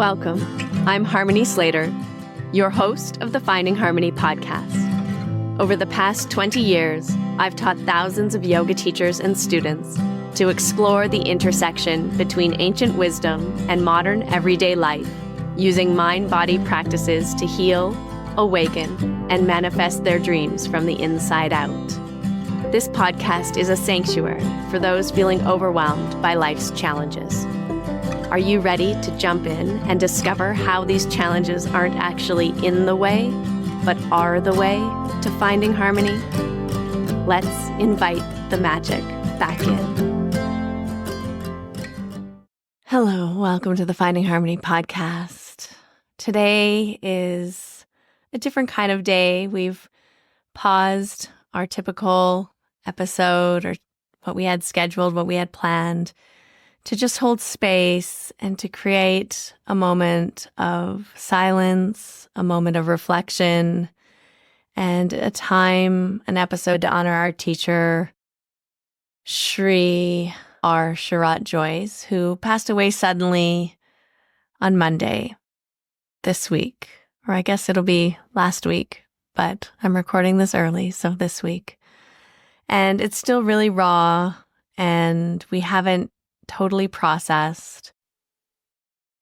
Welcome. I'm Harmony Slater, your host of the Finding Harmony podcast. Over the past 20 years, I've taught thousands of yoga teachers and students to explore the intersection between ancient wisdom and modern everyday life, using mind-body practices to heal, awaken, and manifest their dreams from the inside out. This podcast is a sanctuary for those feeling overwhelmed by life's challenges. Are you ready to jump in and discover how these challenges aren't actually in the way, but are the way to finding harmony? Let's invite the magic back in. Hello, welcome to the Finding Harmony podcast. Today is a different kind of day. We've paused our typical episode or what we had scheduled, what we had planned, to just hold space and to create a moment of silence, a moment of reflection, and an episode to honor our teacher, Shri Sharath Joyce, who passed away suddenly on Monday this week. Or I guess it'll be last week, but I'm recording this early, so this week. And it's still really raw, and we haven't totally processed.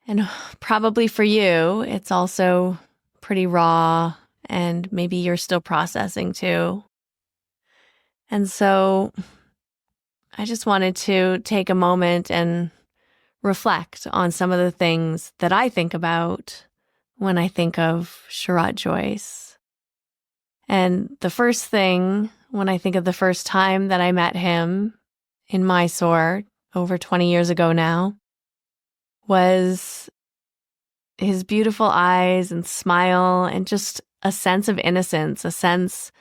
And probably for you, it's also pretty raw, and maybe you're still processing too. And so I just wanted to take a moment and reflect on some of the things that I think about when I think of Sharath Joyce. And the first thing, when I think of the first time that I met him in Mysore, over 20 years ago now, was his beautiful eyes and smile and just a sense of innocence, a sense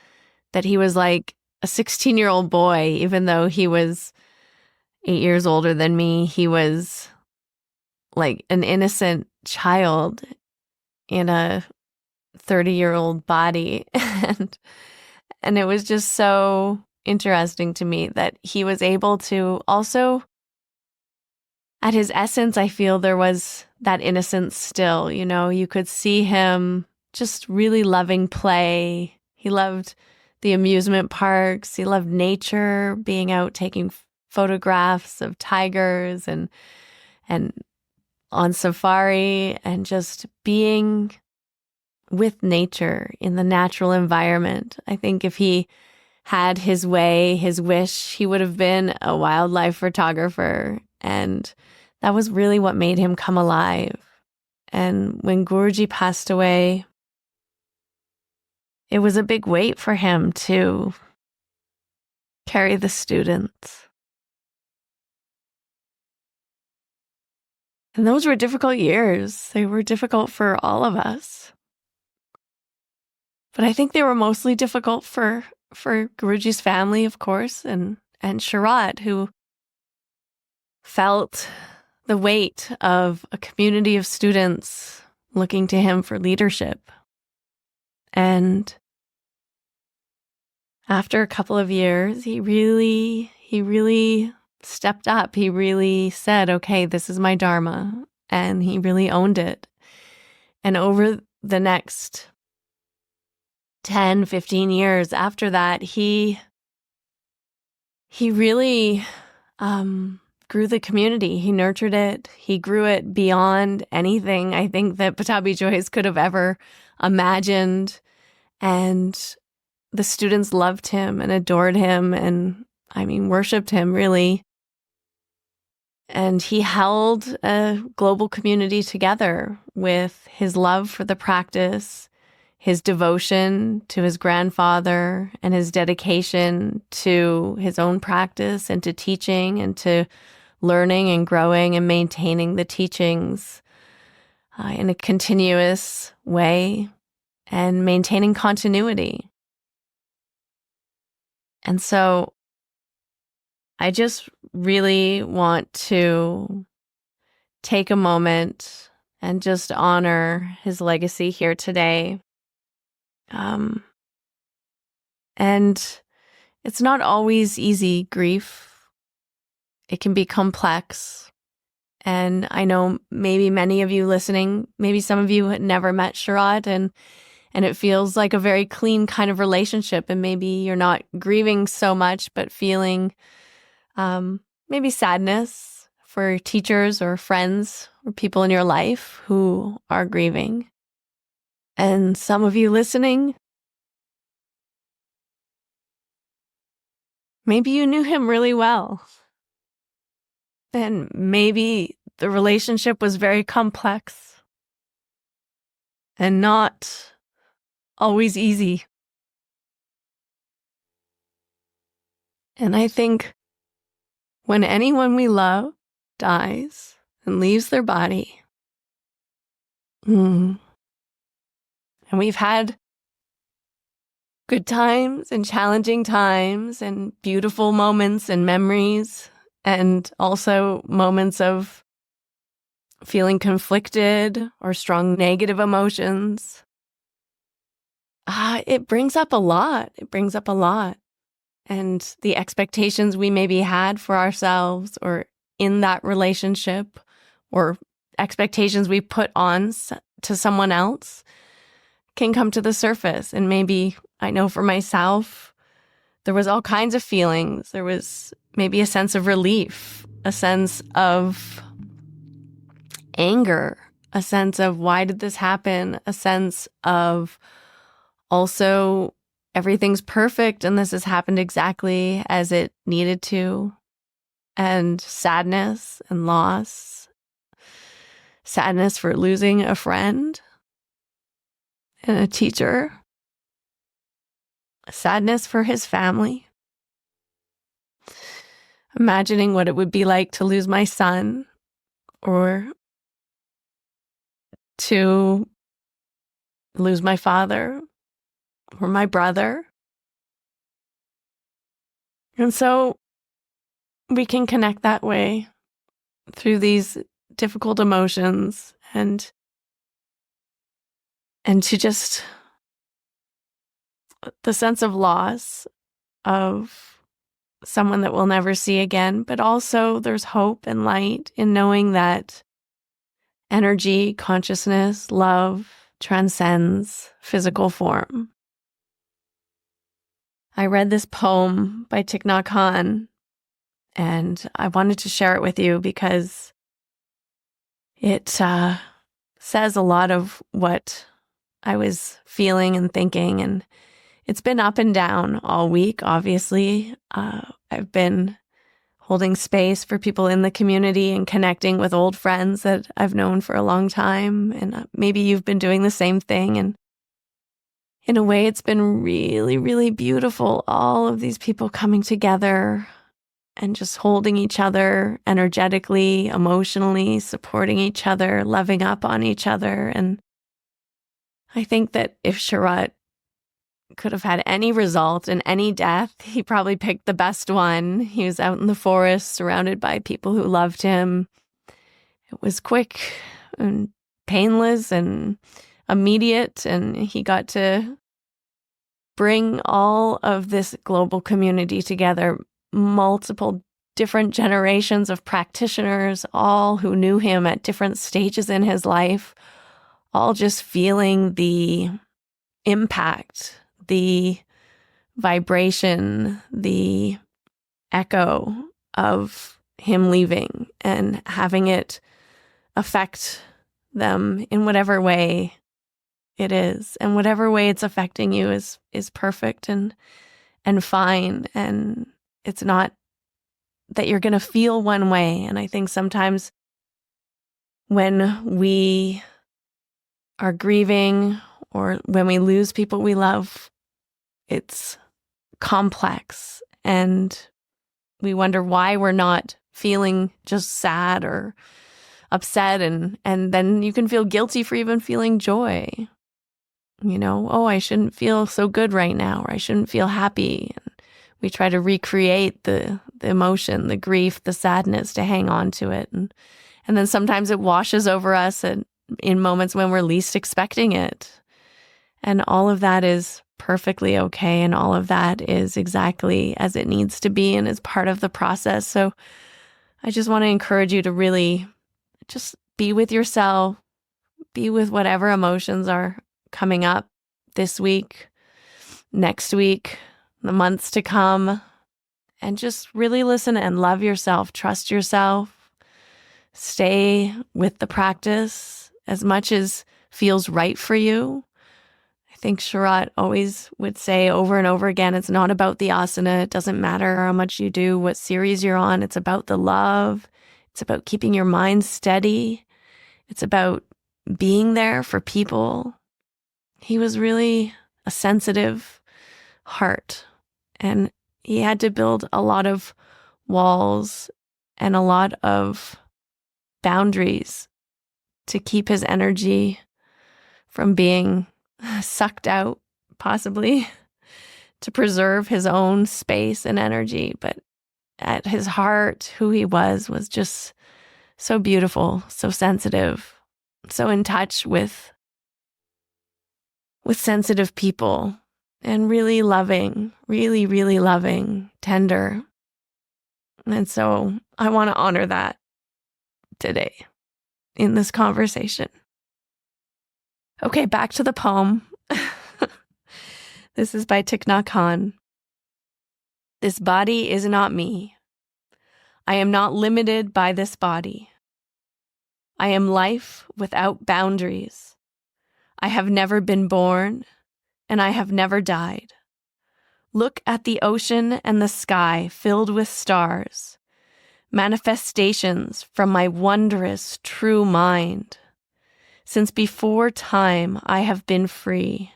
that he was like a 16-year-old boy, even though he was 8 years older than me. He was like an innocent child in a 30-year-old body. And it was just so interesting to me that he was able to also, at his essence, I feel there was that innocence still. You know, you could see him just really loving play. He loved the amusement parks. He loved nature, being out taking photographs of tigers and on safari, and just being with nature in the natural environment. I think if he had his way, his wish, he would have been a wildlife photographer. And that was really what made him come alive. And when Guruji passed away, it was a big weight for him to carry the students. And those were difficult years. They were difficult for all of us. But I think they were mostly difficult for Guruji's family, of course, and Sharath, who felt the weight of a community of students looking to him for leadership. And after a couple of years, he really stepped up. He really said, okay, this is my dharma. And he really owned it. And over the next 10, 15 years after that, he really grew the community. He nurtured it. He grew it beyond anything I think that Pattabhi Jois could have ever imagined. And the students loved him and adored him and, worshipped him, really. And he held a global community together with his love for the practice, his devotion to his grandfather, and his dedication to his own practice and to teaching and to learning and growing and maintaining the teachings in a continuous way and maintaining continuity. And so I just really want to take a moment and just honor his legacy here today. And it's not always easy grief. It can be complex. And I know maybe many of you listening, maybe some of you had never met Sharath, and it feels like a very clean kind of relationship. And maybe you're not grieving so much, but feeling maybe sadness for teachers or friends or people in your life who are grieving. And some of you listening, maybe you knew him really well. And maybe the relationship was very complex and not always easy. And I think when anyone we love dies and leaves their body, and we've had good times and challenging times and beautiful moments and memories, and also moments of feeling conflicted or strong negative emotions. It brings up a lot. It brings up a lot. And the expectations we maybe had for ourselves or in that relationship, or expectations we put on to someone else, can come to the surface. And maybe, I know for myself, there was all kinds of feelings. There was maybe a sense of relief, a sense of anger, a sense of why did this happen, a sense of also everything's perfect and this has happened exactly as it needed to, and sadness and loss, sadness for losing a friend and a teacher, sadness for his family, imagining what it would be like to lose my son or to lose my father or my brother. And so we can connect that way through these difficult emotions and to just the sense of loss of someone that we'll never see again. But also there's hope and light in knowing that energy, consciousness, love transcends physical form. I read this poem by Thich Nhat Hanh, and I wanted to share it with you because it says a lot of what I was feeling and thinking. And it's been up and down all week, obviously. I've been holding space for people in the community and connecting with old friends that I've known for a long time. And maybe you've been doing the same thing. And in a way, it's been really, really beautiful. All of these people coming together and just holding each other energetically, emotionally, supporting each other, loving up on each other. And I think that if Sharath could have had any result in any death, he probably picked the best one. He was out in the forest, surrounded by people who loved him. It was quick and painless and immediate, and he got to bring all of this global community together, multiple different generations of practitioners, all who knew him at different stages in his life, all just feeling the impact, the vibration, the echo of him leaving and having it affect them in whatever way it is. And whatever way it's affecting you is perfect and fine. And it's not that you're going to feel one way. And I think sometimes when we are grieving or when we lose people we love, it's complex. And we wonder why we're not feeling just sad or upset. And then you can feel guilty for even feeling joy. You know, oh, I shouldn't feel so good right now, or I shouldn't feel happy. And we try to recreate the emotion, the grief, the sadness, to hang on to it. And then sometimes it washes over us in moments when we're least expecting it. And all of that is perfectly okay. And all of that is exactly as it needs to be and is part of the process. So I just want to encourage you to really just be with yourself, be with whatever emotions are coming up this week, next week, the months to come, and just really listen and love yourself, trust yourself, stay with the practice as much as feels right for you. I think Sharath always would say over and over again, it's not about the asana. It doesn't matter how much you do, what series you're on. It's about the love. It's about keeping your mind steady. It's about being there for people. He was really a sensitive heart, and he had to build a lot of walls and a lot of boundaries to keep his energy from being sucked out, possibly, to preserve his own space and energy. But at his heart, who he was just so beautiful, so sensitive, so in touch with sensitive people, and really loving, really, really loving, tender. And so I want to honor that today in this conversation. Okay, back to the poem. This is by Thich Nhat Hanh. This body is not me. I am not limited by this body. I am life without boundaries. I have never been born, and I have never died. Look at the ocean and the sky filled with stars, manifestations from my wondrous true mind. Since before time I have been free.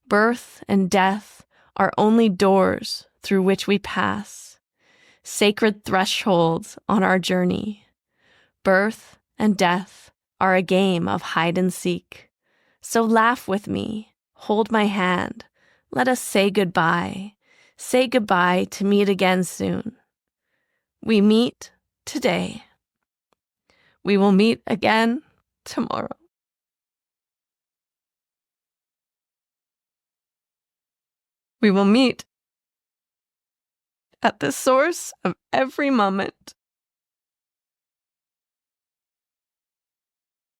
Birth and death are only doors through which we pass, sacred thresholds on our journey. Birth and death are a game of hide and seek. So laugh with me, hold my hand, let us say goodbye. Say goodbye to meet again soon. We meet today. We will meet again tomorrow. We will meet at the source of every moment.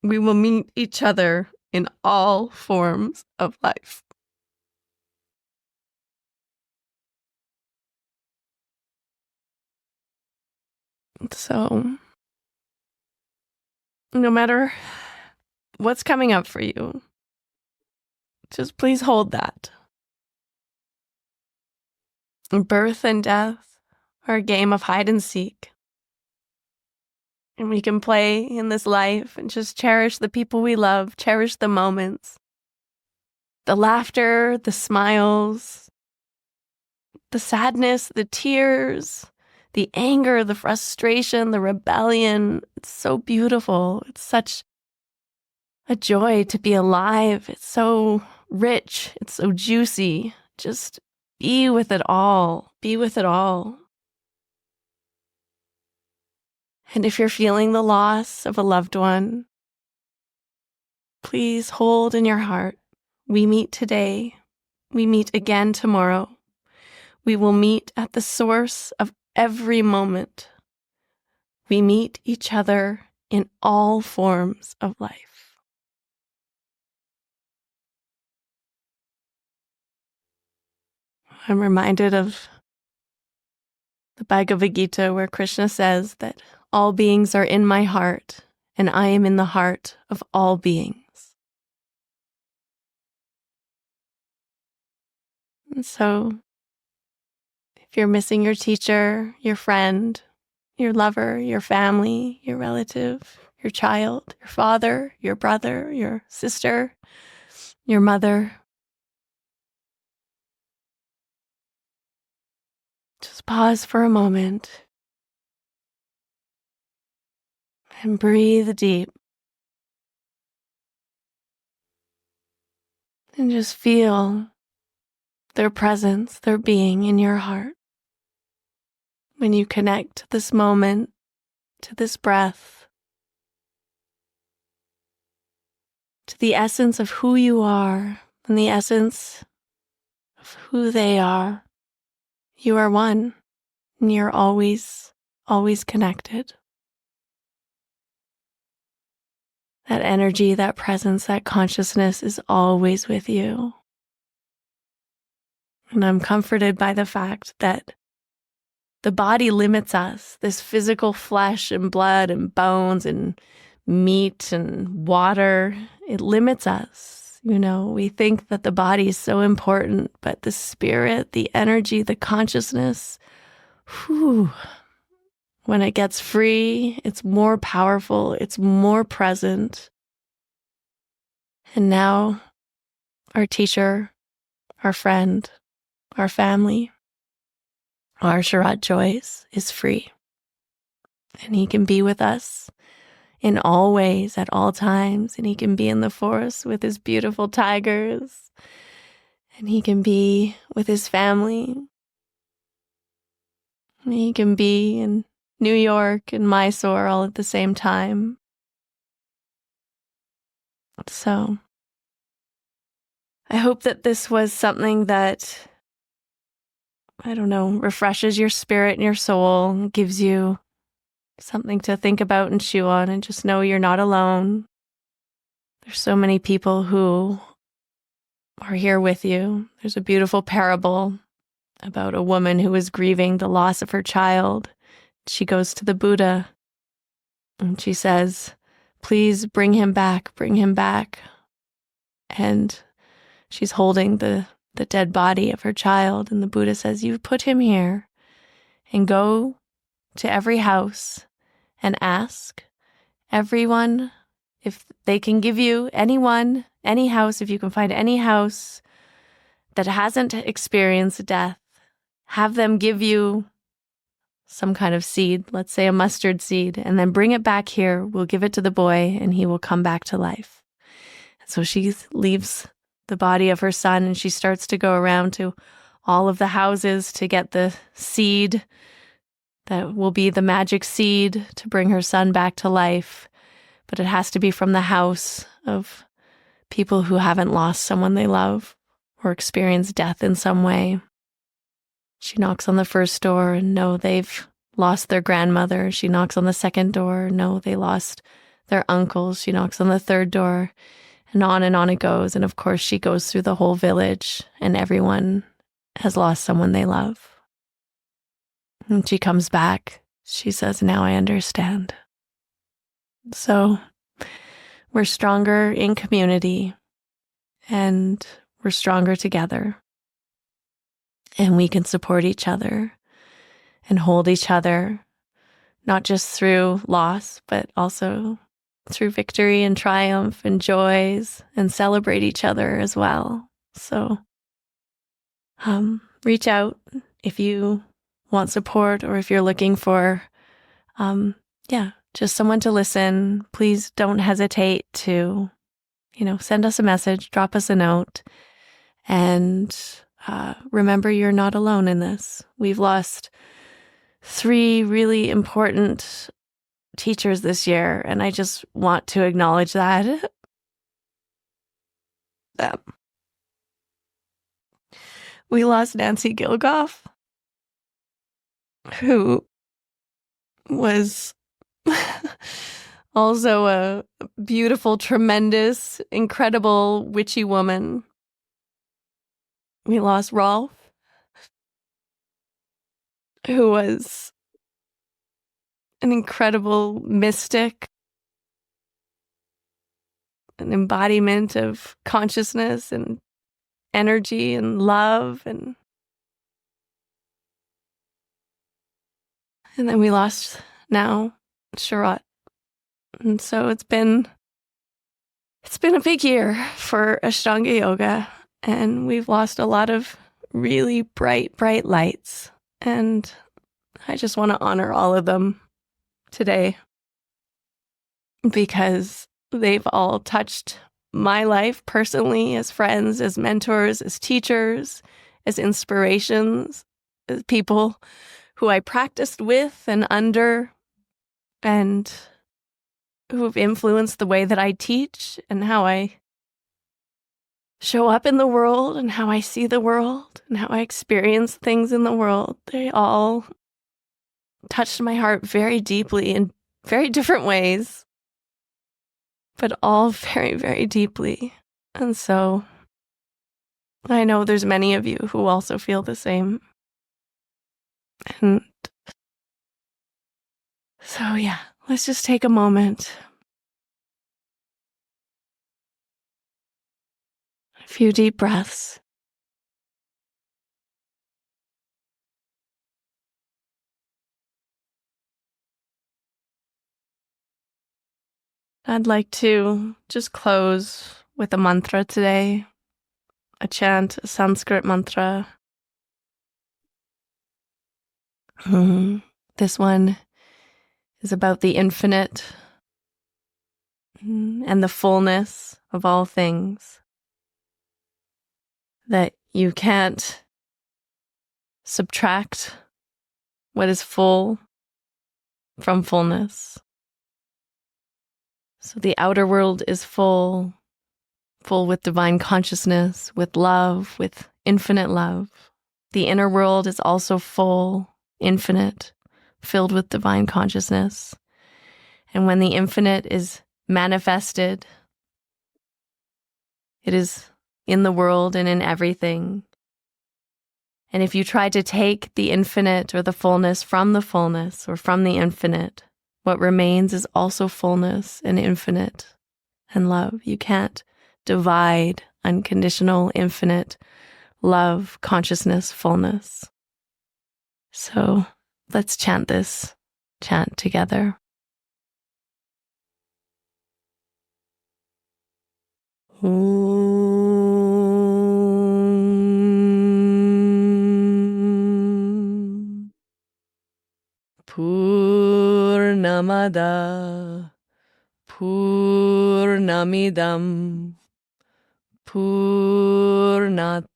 We will meet each other in all forms of life. So, no matter what's coming up for you, just please hold that. Birth and death are a game of hide and seek. And we can play in this life and just cherish the people we love, cherish the moments, the laughter, the smiles, the sadness, the tears, the anger, the frustration, the rebellion. It's so beautiful. It's such a joy to be alive. It's so rich. It's so juicy. Just be with it all. Be with it all. And if you're feeling the loss of a loved one, please hold in your heart. We meet today. We meet again tomorrow. We will meet at the source of every moment. We meet each other in all forms of life. I'm reminded of the Bhagavad Gita, where Krishna says that all beings are in my heart, and I am in the heart of all beings. And so, if you're missing your teacher, your friend, your lover, your family, your relative, your child, your father, your brother, your sister, your mother, just pause for a moment and breathe deep. And just feel their presence, their being in your heart. When you connect to this moment, to this breath, to the essence of who you are and the essence of who they are, you are one, and you're always, always connected. That energy, that presence, that consciousness is always with you. And I'm comforted by the fact that the body limits us. This physical flesh and blood and bones and meat and water, it limits us. We think that the body is so important, but the spirit, the energy, the consciousness, when it gets free, it's more powerful, it's more present. And now our teacher, our friend, our family, our Sharath Joyce is free. And he can be with us in all ways, at all times. And he can be in the forest with his beautiful tigers. And he can be with his family. And he can be in New York and Mysore all at the same time. So I hope that this was something that, refreshes your spirit and your soul, gives you something to think about and chew on, and just know you're not alone. There's so many people who are here with you. There's a beautiful parable about a woman who is grieving the loss of her child. She goes to the Buddha and she says, "Please bring him back, bring him back." And she's holding the dead body of her child. And the Buddha says, "You put him here and go to every house and ask everyone if they can give you any house, if you can find any house that hasn't experienced death, have them give you some kind of seed, let's say a mustard seed, and then bring it back here. We'll give it to the boy and he will come back to life." So she leaves the body of her son and she starts to go around to all of the houses to get the seed that will be the magic seed to bring her son back to life. But it has to be from the house of people who haven't lost someone they love or experienced death in some way. She knocks on the first door and no, they've lost their grandmother. She knocks on the second door. No, they lost their uncle. She knocks on the third door, and on it goes. And of course, she goes through the whole village and everyone has lost someone they love. And she comes back. She says, "Now I understand." So we're stronger in community and we're stronger together. And we can support each other and hold each other, not just through loss, but also through victory and triumph and joys, and celebrate each other as well. So reach out if you want support or if you're looking for, just someone to listen. Please don't hesitate to, send us a message, drop us a note, and remember you're not alone in this. We've lost 3 really important teachers this year, and I just want to acknowledge that. We lost Nancy Gilgoff, who was also a beautiful, tremendous, incredible, witchy woman. We lost Rolf, who was an incredible mystic, an embodiment of consciousness and energy and love. And then we lost now Sharath. And so it's been a big year for Ashtanga yoga, and we've lost a lot of really bright, bright lights. And I just want to honor all of them today because they've all touched my life personally, as friends, as mentors, as teachers, as inspirations, as people who I practiced with and under, and who have influenced the way that I teach and how I show up in the world and how I see the world and how I experience things in the world. They all touched my heart very deeply in very different ways. but all very, very deeply. And so I know there's many of you who also feel the same. And so, yeah, let's just take a moment. A few deep breaths. I'd like to just close with a mantra today, a chant, a Sanskrit mantra. This one is about the infinite and the fullness of all things. That you can't subtract what is full from fullness. So the outer world is full with divine consciousness, with love, with infinite love. The inner world is also full, infinite, filled with divine consciousness. And when the infinite is manifested, it is in the world and in everything. And if you try to take the infinite or the fullness from the fullness or from the infinite, what remains is also fullness and infinite and love. You can't divide unconditional, infinite love, consciousness, fullness. So let's chant this chant together. Purnamada Purnamidam Purnat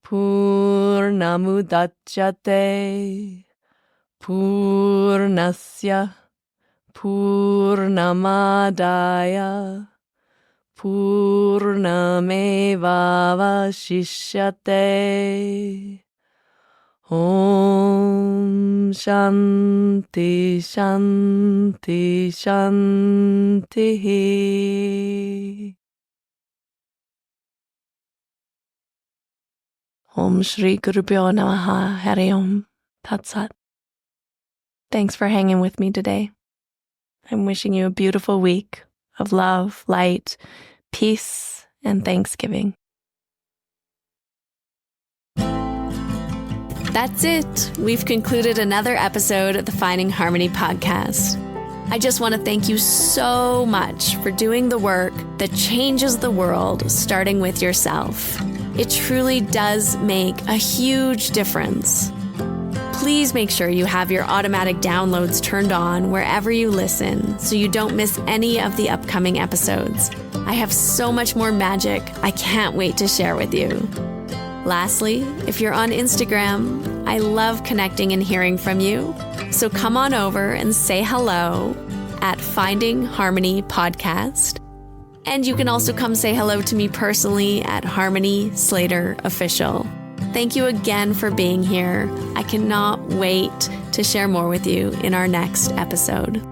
Purnamudachyate Purnasya Purnamadaya Purnamevavashishyate. Om Shanti Shanti Shanti. Om Shri Gurubhyo Namaha. Hari Om. Tat Sat. Thanks for hanging with me today. I'm wishing you a beautiful week of love, light, peace, and thanksgiving. That's it. We've concluded another episode of the Finding Harmony podcast. I just want to thank you so much for doing the work that changes the world, starting with yourself. It truly does make a huge difference. Please make sure you have your automatic downloads turned on wherever you listen so you don't miss any of the upcoming episodes. I have so much more magic I can't wait to share with you. Lastly, if you're on Instagram, I love connecting and hearing from you. So come on over and say hello at Finding Harmony Podcast. And you can also come say hello to me personally at Harmony Slater Official. Thank you again for being here. I cannot wait to share more with you in our next episode.